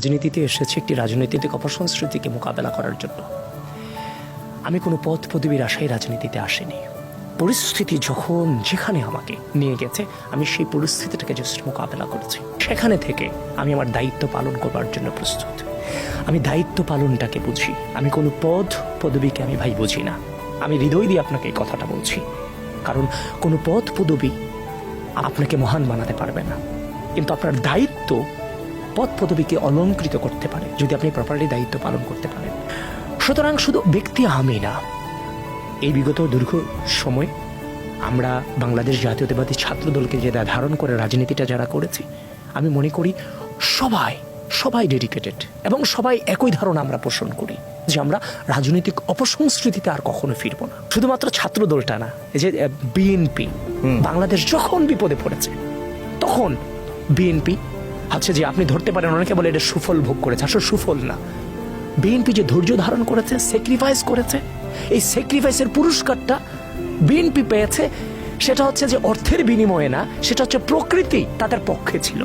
রাজনীতিতে এসেছি একটি রাজনৈতিক অপসংস্কৃতিকে মোকাবেলা করার জন্য। আমি কোনো পদ পদবীর আশায় রাজনীতিতে আসিনি। পরিস্থিতি যখন যেখানে আমাকে নিয়ে গেছে, আমি সেই পরিস্থিতিটাকে জাস্ট মোকাবেলা করেছি। সেখানে থেকে আমি আমার দায়িত্ব পালন করবার জন্য প্রস্তুত। আমি দায়িত্ব পালনটাকে বুঝি, আমি কোনো পদ পদবীকে আমি ভাই বুঝি না। আমি হৃদয় দিয়ে আপনাকে এই কথাটা বলছি, কারণ কোনো পদ পদবী আপনাকে মহান বানাতে পারবে না, কিন্তু আপনার দায়িত্ব পদ পদবীকে অলঙ্কৃত করতে পারে যদি আপনি প্রপারলি দায়িত্ব পালন করতে পারেন। সুতরাং শুধু ব্যক্তি আমি না, এই বিগত দীর্ঘ সময় আমরা বাংলাদেশ জাতীয়তাবাদী ছাত্র দলকে যে ধারণ করে রাজনীতিটা যারা করেছি, আমি মনে করি সবাই ডেডিকেটেড এবং সবাই একই ধারণা আমরা পোষণ করি যে আমরা রাজনৈতিক অপসংস্কৃতিতে আর কখনো ফিরবো না। শুধুমাত্র ছাত্র দলটা না, এই যে বিএনপি বাংলাদেশ যখন বিপদে পড়েছে তখন বিএনপি হচ্ছে যে আপনি ধরতে পারেন, অনেকে বলে এটা সুফল ভোগ করেছে, আসলে সুফল না। বিএনপি যে ধৈর্য ধারণ করেছে, স্যাক্রিফাইস করেছে, এই স্যাক্রিফাইসের পুরস্কারটা বিএনপি পেয়েছে। সেটা হচ্ছে যে অর্থের বিনিময়ে না, সেটা হচ্ছে প্রকৃতি তাদের পক্ষে ছিল।